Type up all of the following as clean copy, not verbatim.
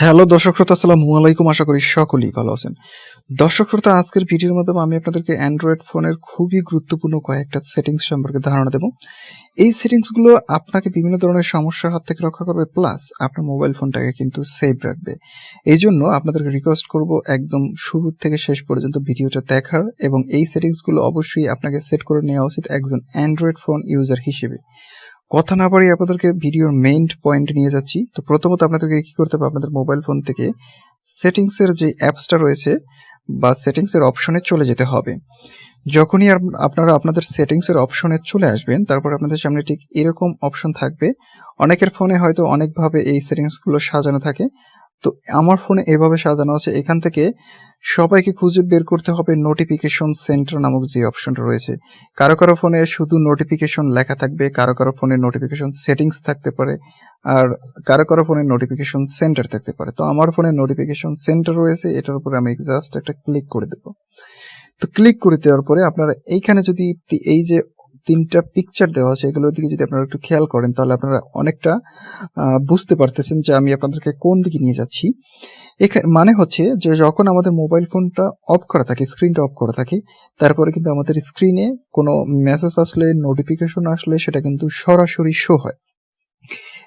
Hello দর্শক শ্রোতা, আসসালামু আলাইকুম। আশা করি সকলেই ভালো আছেন। দর্শক শ্রোতা, আজকের ভিডিওর মাধ্যমে আমি আপনাদেরকে অ্যান্ড্রয়েড ফোনের খুবই গুরুত্বপূর্ণ কয়েকটা সেটিংস সম্পর্কে ধারণা দেব। এই সেটিংসগুলো আপনাকে বিভিন্ন ধরনের সমস্যার হাত থেকে রক্ষা করবে, প্লাস আপনার মোবাইল ফোনটাকে কিন্তু সেভ রাখবে। এই জন্য আপনাদেরকে রিকোয়েস্ট করব একদম শুরু থেকে শেষ পর্যন্ত ভিডিওটা দেখার, এবং এই সেটিংসগুলো অবশ্যই আপনাকে সেট করে নেওয়া উচিত একজন অ্যান্ড্রয়েড ফোন ইউজার হিসেবে। কথা না বাড়িয়ে আপনাদেরকে ভিডিওর মেইন পয়েন্ট নিয়ে যাচ্ছি। তো প্রথমত আপনাদেরকে কি করতে হবে, আপনাদের মোবাইল ফোন থেকে সেটিংসের যে অ্যাপসটা রয়েছে বা সেটিংসের অপশনে চলে যেতে হবে। যখনই আপনারা আপনাদের সেটিংসের অপশনে চলে আসবেন, তারপর আপনাদের সামনে ঠিক এরকম অপশন থাকবে। অনেকের ফোনে হয়তো অনেকভাবে এই সেটিংসগুলো সাজানো থাকে, তো আমার ফোনে এভাবে সাজানো আছে। এখান থেকে সবাইকে খুঁজে বের করতে হবে নোটিফিকেশন সেন্টার নামক যে অপশনটা রয়েছে। কারো কারো ফোনে শুধু নোটিফিকেশন লেখা থাকবে, কারো কারো ফোনে নোটিফিকেশন সেটিংস থাকতে পারে, আর কারো কারো ফোনে নোটিফিকেশন সেন্টার থাকতে পারে। তো আমার ফোনে নোটিফিকেশন সেন্টার রয়েছে, এটার উপরে আমি জাস্ট একটা ক্লিক করে দেবো। তো ক্লিক করে দেওয়ার পরে আপনারা এইখানে যদি এই যে তিনটা পিকচার দেওয়া আছে, এগুলোর দিকে যদি আপনারা একটু খেয়াল করেন, তাহলে আপনারা অনেকটা বুঝতে পারতেছেন যে আমি আপনাদেরকে কোন দিকে নিয়ে যাচ্ছি। মানে হচ্ছে যে যখন আমাদের মোবাইল ফোনটা অফ করা থাকে, স্ক্রিনটা অফ করা থাকে, তারপরে কিন্তু আমাদের স্ক্রিনে কোনো মেসেজ আসলে, নোটিফিকেশন আসলে সেটা কিন্তু সরাসরি শো হয়,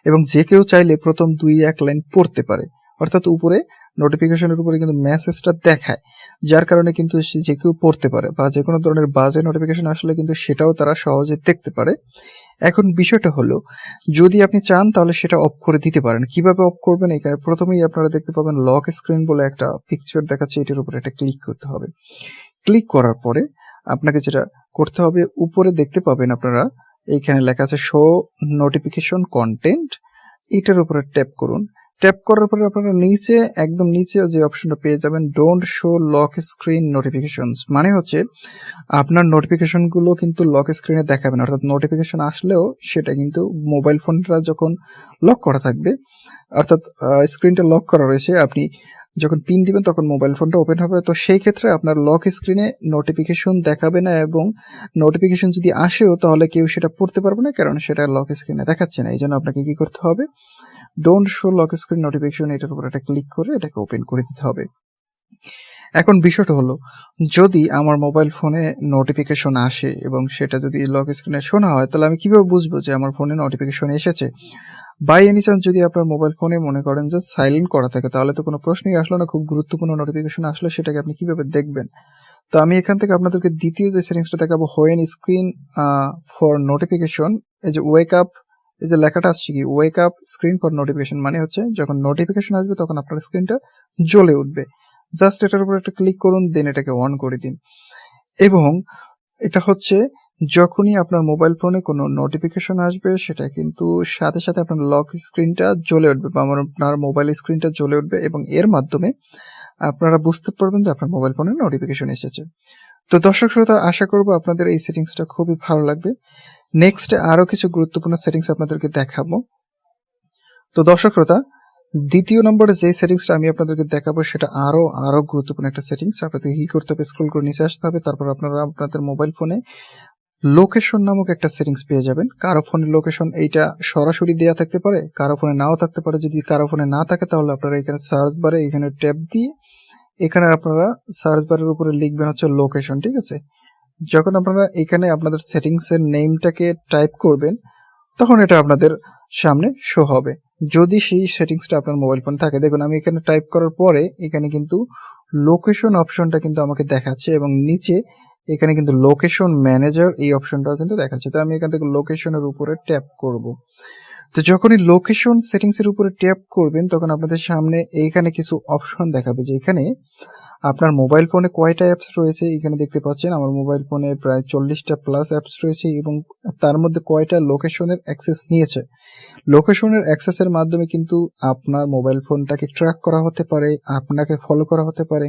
এবং যে কেউ চাইলে প্রথম 2-1 লাইন পড়তে পারে। অর্থাৎ উপরে নোটিফিকেশনের উপরে কিন্তু মেসেজটা দেখায়, যার কারণে কিন্তু যে কেউ পড়তে পারে, বা যে কোনো ধরনের বাজে নোটিফিকেশন আসলে কিন্তু সেটাও তারা সহজে দেখতে পারে। এখন বিষয়টা হলো, যদি আপনি চান তাহলে সেটা অফ করে দিতে পারেন। কিভাবে অফ করবেন? এখানে প্রথমেই আপনারা দেখতে পাবেন লক স্ক্রিন বলে একটা পিকচার দেখাচ্ছে, এটার উপরে একটা ক্লিক করতে হবে। ক্লিক করার পরে আপনাকে যেটা করতে হবে, উপরে দেখতে পাবেন আপনারা এইখানে লেখা আছে শো নোটিফিকেশন কন্টেন্ট, এটার উপরে ট্যাপ করুন। ট্যাপ করার পরে আপনারা নিচে, একদম নিচে যে অপশনটা পেয়ে যাবেন, don't show lock screen notifications. মানে হচ্ছে আপনার নোটিফিকেশন গুলো কিন্তু লক স্ক্রিনে দেখাবেন, অর্থাৎ নোটিফিকেশন আসলেও সেটা কিন্তু মোবাইল ফোনটা যখন লক করা থাকবে, অর্থাৎ স্ক্রিনটা লক করা রয়েছে, আপনি যখন পিন দিবেন তখন মোবাইল ফোনটা ওপেন হবে। তো সেই ক্ষেত্রে আপনার লক স্ক্রিনে নোটিফিকেশন দেখাবে না, এবং নোটিফিকেশন যদি আসেও তাহলে কেউ সেটা পড়তে পারবে না, কারণ সেটা লক স্ক্রিনে দেখাচ্ছে না। এই জন্য আপনাকে কি করতে হবে, don't show lock screen notification, এটার উপর একটা ক্লিক করে এটাকে ওপেন করে দিতে হবে। এখন বিষয়টা হলো, যদি আমার মোবাইল ফোনে নোটিফিকেশন আসে এবং সেটা যদি লক স্ক্রিনে শোনা হয়, তাহলে আমি কিভাবে বুঝবো যে আমার ফোনে নোটিফিকেশন এসেছে? বাই এনি চান্স যদি আপনার মোবাইল ফোনে মনে করেন যে সাইলেন্ট করা থাকে, তাহলে তো কোনো প্রশ্নই আসলো না। খুব গুরুত্বপূর্ণ নোটিফিকেশন আসলে সেটাকে আপনি কিভাবে দেখবেন? তো আমি এখান থেকে আপনাদেরকে দ্বিতীয় যে সেটিংসটা দেখাবো, হোয়েন স্ক্রিন ফর নোটিফিকেশন, এই যে ওয়েক আপ, এই যে লেখাটা আসছে কি wake up screen for notification, মানে হচ্ছে যখন নোটিফিকেশন আসবে তখন আপনার স্ক্রিনটা জ্বলে উঠবে। জাস্ট এটার উপর একটা ক্লিক করুন, দেন এটাকে অন করে দিন। এবং এটা হচ্ছে যখনই আপনার মোবাইল ফোনে কোনো নোটিফিকেশন আসবে, সেটা কিন্তু সাথে সাথে আপনার লক স্ক্রিনটা জ্বলে উঠবে, বা আপনার মোবাইল স্ক্রিনটা জ্বলে উঠবে, এবং এর মাধ্যমে আপনারা বুঝতে পারবেন যে আপনার মোবাইল ফোনে নোটিফিকেশন এসেছে। তো দর্শক শ্রোতা, আশা করবো আপনাদের এই সেটিংসটা খুবই ভালো লাগবে। নেক্সট আরো কিছু গুরুত্বপূর্ণ সেটিংস আপনাদেরকে দেখাবো। তো দর্শক শ্রোতা, দ্বিতীয় নম্বরে যে সেটিংসটা আমি আপনাদেরকে দেখাবো সেটা আরো গুরুত্বপূর্ণ একটা সেটিংস। আপনাদেরকে কি করতে হবে, স্ক্রল করে নিচে আসতে হবে, তারপর আপনারা আপনাদের মোবাইল ফোনে লোকেশন নামক একটা সেটিংস পেয়ে যাবেন। কারো ফোনে লোকেশন এইটা সরাসরি দেওয়া থাকতে পারে, কারো ফোনে নাও থাকতে পারে। যদি কারো ফোনে না থাকে, তাহলে আপনারা এখানে সার্চ বারে এখানে ট্যাপ দিয়ে এখানে আপনারা সার্চ বারের উপরে লিখবেন হচ্ছে লোকেশন, ঠিক আছে? যখন আপনারা এখানে আপনাদের সেটিংস এর নেমটাকে টাইপ করবেন, তখন এটা আপনাদের সামনে শো হবে, যদি সেই সেটিংসটা আপনার মোবাইল ফোনে থাকে। দেখুন, আমি এখানে টাইপ করার পরে এখানে কিন্তু লোকেশন অপশনটা কিন্তু আমাকে দেখাচ্ছে, এবং নিচে এখানে কিন্তু লোকেশন ম্যানেজার এই অপশনটাও কিন্তু দেখাচ্ছে। তো আমি এখান থেকে লোকেশনের উপরে ট্যাপ করব। তো যখনই লোকেশন সেটিংস এর উপরে ট্যাপ করবেন, তখন আপনাদের সামনে এইখানে কিছু অপশন দেখাবে, যে এখানে আপনার মোবাইল ফোনে কয়টা অ্যাপস রয়েছে। এখানে দেখতে পাচ্ছেন আমার মোবাইল ফোনে প্রায় 40টা প্লাস অ্যাপস রয়েছে, এবং তার মধ্যে কয়টা লোকেশনের অ্যাক্সেস নিয়েছে। লোকেশনের অ্যাক্সেসের মাধ্যমে কিন্তু আপনার মোবাইল ফোনটাকে ট্র্যাক করা হতে পারে, আপনাকে ফলো করা হতে পারে,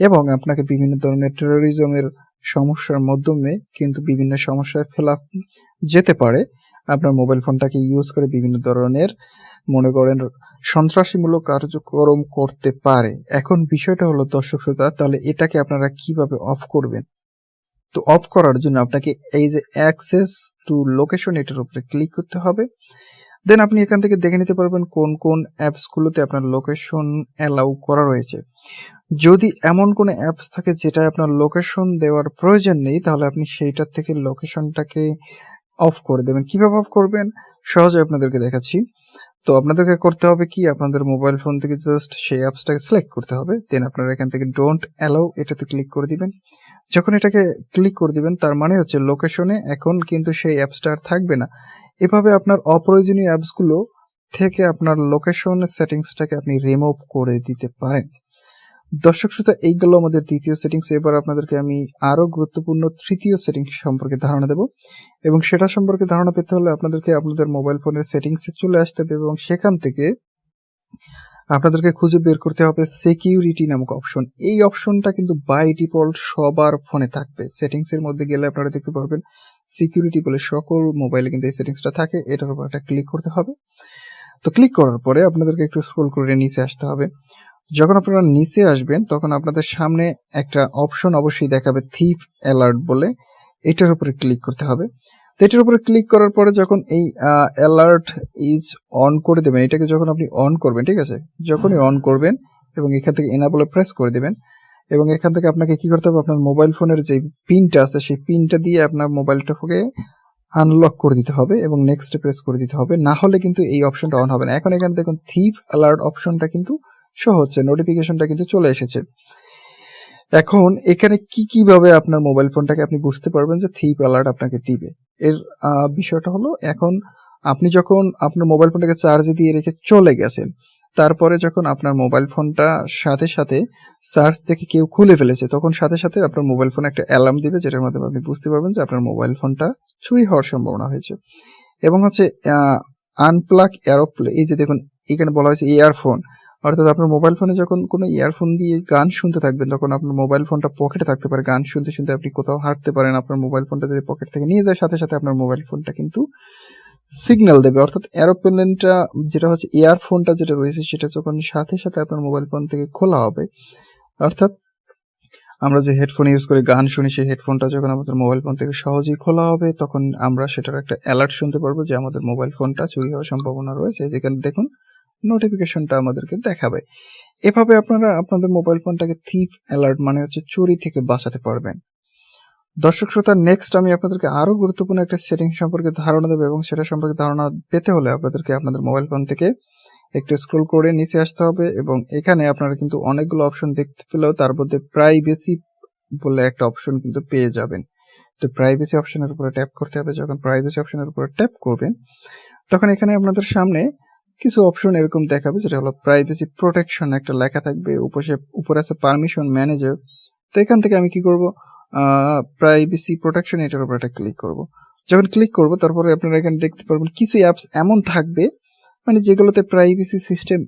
এবং আপনাকে বিভিন্ন ধরনের টেরোরিজমের সমস্যার মাধ্যমে কিন্তু বিভিন্ন সমস্যায় ফেলা যেতে পারে। আপনার মোবাইল ফোনটাকে ইউজ করে বিভিন্ন ধরনের মনে করেন সন্ত্রাসীমূলক কার্যক্রম করতে পারে। এখন বিষয়টা হলো দর্শক শ্রোতা, তাহলে এটাকে আপনারা কিভাবে অফ করবেন? তো অফ করার জন্য আপনাকে এই যে অ্যাক্সেস টু লোকেশন, এটার উপরে ক্লিক করতে হবে। দেন আপনি এখান থেকে দেখে নিতে পারবেন কোন কোন অ্যাপসগুলোতে আপনার লোকেশন অ্যালাউ করা রয়েছে। যদি এমন কোনো অ্যাপস থাকে যেটায় আপনার লোকেশন দেওয়ার প্রয়োজন নেই, তাহলে আপনি সেইটার থেকে লোকেশনটাকে অফ করে দেবেন। কিভাবে অফ করবেন? সহজে আপনাদেরকে দেখাচ্ছি। তো আপনাদেরকে করতে হবে কি, আপনাদের মোবাইল ফোন থেকে জাস্ট সেই অ্যাপসটাকে সিলেক্ট করতে হবে। দেন আপনারা এখান থেকে ডোন্ট অ্যালাউ এটাতে ক্লিক করে দিবেন। যখন এটাকে ক্লিক করে দিবেন, তার মানে হচ্ছে লোকেশনে এখন কিন্তু সেই অ্যাপসটা আর থাকবে না। এভাবে আপনার অপ্রয়োজনীয় অ্যাপসগুলো থেকে আপনার লোকেশন সেটিংসটাকে আপনি রিমুভ করে দিতে পারেন। দর্শক শ্রোতা, এইগুলো আমাদের দ্বিতীয় সেটিংস। এবার আপনাদেরকে আমি আরো গুরুত্বপূর্ণ তৃতীয় সেটিংস সম্পর্কে ধারণা দেব, এবং সেটা সম্পর্কে ধারণা পেতে হলে আপনাদেরকে আপনাদের মোবাইল ফোনের সেটিংসে চলে আসতে হবে এবং সেখান থেকে আপনাদেরকে খুঁজে বের করতে হবে সিকিউরিটি নামক অপশন। এই অপশনটা কিন্তু বাই ডিফল্ট সবার ফোনে থাকবে। সেটিংস এর মধ্যে গেলে আপনারা দেখতে পারবেন সিকিউরিটি বলে সকল মোবাইলে কিন্তু এই সেটিংসটা থাকে। এটার উপর একটা ক্লিক করতে হবে। তো ক্লিক করার পরে আপনাদেরকে একটু স্ক্রল করে নিচে আসতে হবে। যখন আপনারা নিচে আসবেন তখন আপনাদের সামনে একটা অপশন অবশ্যই দেখাবে থিপ অ্যালার্ট বলে, এটার উপরে ক্লিক করতে হবে। তো এটার উপরে ক্লিক করার পরে যখন এই অ্যালার্ট ইজ অন করে দেবেন, এটাকে যখন আপনি অন করবেন, ঠিক আছে, যখনই অন করবেন এবং এখান থেকে এনাবলে প্রেস করে দেবেন, এবং এখান থেকে আপনাকে কি করতে হবে, আপনার মোবাইল ফোনের যে পিনটা আছে সেই পিনটা দিয়ে আপনার মোবাইলটাকে আনলক করে দিতে হবে এবং নেক্সট প্রেস করে দিতে হবে, না হলে কিন্তু এই অপশনটা অন হবে না। এখন এখানে দেখুন থিপ অ্যালার্ট অপশনটা কিন্তু শো হচ্ছে, নোটিফিকেশনটা কিন্তু চলে এসেছে। এখন এখানে কিভাবে আপনার মোবাইল ফোনটাকে আপনি বুঝতে পারবেন যে থিপ অ্যালার্ট আপনাকে দিবে, এর বিষয়টা হলো, এখন আপনি যখন আপনার মোবাইল ফোনটাকে চার্জে দিয়ে রেখে চলে গেছেন, তারপরে যখন আপনার মোবাইল ফোনটা সাথে সাথে চার্জ থেকে কেউ খুলে ফেলেছে, তখন সাথে সাথে আপনার মোবাইল ফোনে একটা অ্যালার্ম দিবে, যেটার মাধ্যমে আপনি বুঝতে পারবেন যে আপনার মোবাইল ফোনটা চুরি হওয়ার সম্ভাবনা হয়েছে। এবং হচ্ছে আনপ্লাগ এরোপ্লে, এই যে দেখুন এখানে বলা হয়েছে ইয়ারফোন, অর্থাৎ আপনার মোবাইল ফোনে যখন কোনো ইয়ারফোন দিয়ে গান শুনতে থাকবেন, তখন আপনার মোবাইল ফোনটা পকেটে থাকতে পারে, গান শুনতে শুনতে আপনি কোথাও হাঁটতে পারেন, আপনার মোবাইল ফোনটা যদি পকেট থেকে নিয়ে যায়, সাথে সাথে আপনার মোবাইল ফোনটা কিন্তু সিগন্যাল দেবে। অর্থাৎ এরোপ্লেনটা যেটা হচ্ছে ইয়ারফোনটা যেটা রয়েছে সেটা যখন সাথে সাথে আপনার মোবাইল ফোন থেকে খোলা হবে, অর্থাৎ আমরা যে হেডফোন ইউজ করে গান শুনি, সেই হেডফোনটা যখন আমাদের মোবাইল ফোন থেকে সহজেই খোলা হবে, তখন আমরা সেটার একটা অ্যালার্ট শুনতে পারবো যে আমাদের মোবাইল ফোনটা চুরি হওয়ার সম্ভাবনা রয়েছে। যেখানে দেখুন নোটিফিকেশনটা আমাদেরকে দেখাবে। এভাবে আপনারা আপনাদের মোবাইল ফোনটাকে থিপ অ্যালার্ট মানে হচ্ছে চুরি থেকে বাঁচাতে পারবেন। দর্শক শ্রোতা, নেক্সট আমি আপনাদেরকে আরো গুরুত্বপূর্ণ একটা সেটিং সম্পর্কে ধারণা দেবো, এবং সেটা সম্পর্কে ধারণা পেতে হলে আপনাদেরকে আপনাদের মোবাইল ফোন থেকে একটু স্ক্রল করে নিচে আসতে হবে, এবং এখানে আপনারা কিন্তু অনেকগুলো অপশন দেখতে পেলেও তার মধ্যে প্রাইভেসি বলে একটা অপশন কিন্তু পেয়ে যাবেন। তো প্রাইভেসি অপশনের উপরে ট্যাপ করতে হবে। যখন প্রাইভেসি অপশনের উপরে ট্যাপ করবেন, তখন এখানে আপনাদের সামনে কিছু অপশন এরকম দেখাবে, যেটা হলো প্রাইভেসি প্রোটেকশন একটা লেখা থাকবে, উপরে আছে পারমিশন ম্যানেজার। তো এখান থেকে আমি কি করব, প্রাইভেসি প্রোটেকশন, এটার উপর একটা ক্লিক করব। যখন ক্লিক করব, তারপরে আপনারা এখানে দেখতে পারবেন কিছু অ্যাপস এমন থাকবে মানে যেগুলোতে প্রাইভেসি সিস্টেম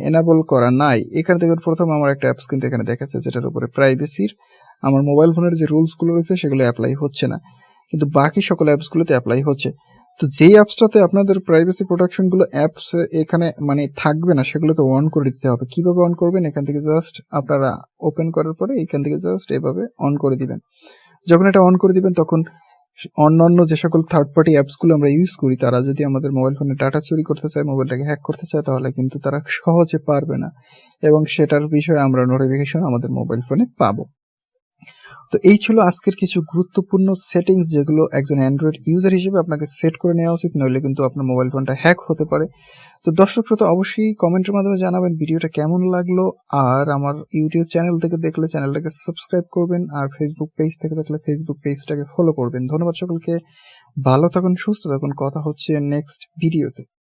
এনাবল করা নাই। এখানে দেখুন প্রথম আমার একটা অ্যাপস কিন্তু এখানে দেখাচ্ছে, যেটার উপরে প্রাইভেসির আমার মোবাইল ফোনের যে রুলসগুলো রয়েছে সেগুলো অ্যাপ্লাই হচ্ছে না, কিন্তু বাকি সকল অ্যাপসগুলোতে অ্যাপ্লাই হচ্ছে। তো যেই অ্যাপসটাতে আপনাদের প্রাইভেসি প্রোটেকশনগুলো অ্যাপস এখানে মানে থাকবে না, সেগুলোকে অন করে দিতে হবে। কিভাবে অন করবেন, এখান থেকে জাস্ট আপনারা ওপেন করার পরে এখান থেকে জাস্ট এভাবে অন করে দিবেন। যখন এটা অন করে দিবেন, তখন অন্যান্য যে সকল থার্ড পার্টি অ্যাপসগুলো আমরা ইউজ করি, তারা যদি আমাদের মোবাইল ফোনে ডাটা চুরি করতে চায়, মোবাইলটাকে হ্যাক করতে চায়, তাহলে কিন্তু তারা সহজে পারবে না, এবং সেটার বিষয়ে আমরা নোটিফিকেশন আমাদের মোবাইল ফোনে পাবো। তো এই ছিল আজকের কিছু গুরুত্বপূর্ণ সেটিংস, যেগুলো একজন অ্যান্ড্রয়েড ইউজার হিসেবে আপনাকে সেট করে নেওয়া উচিত, নইলে কিন্তু আপনার মোবাইল ফোনটা হ্যাক হতে পারে। তো দর্শক শ্রোতা, অবশ্যই কমেন্টের মাধ্যমে জানাবেন ভিডিওটা কেমন লাগলো, আর আমার ইউটিউব চ্যানেল থেকে দেখলে চ্যানেলটাকে সাবস্ক্রাইব করবেন, আর ফেসবুক পেজ থেকে দেখলে ফেসবুক পেজটাকে ফলো করবেন। ধন্যবাদ সকলকে, ভালো থাকুন, সুস্থ থাকুন, কথা হচ্ছে নেক্সট ভিডিওতে।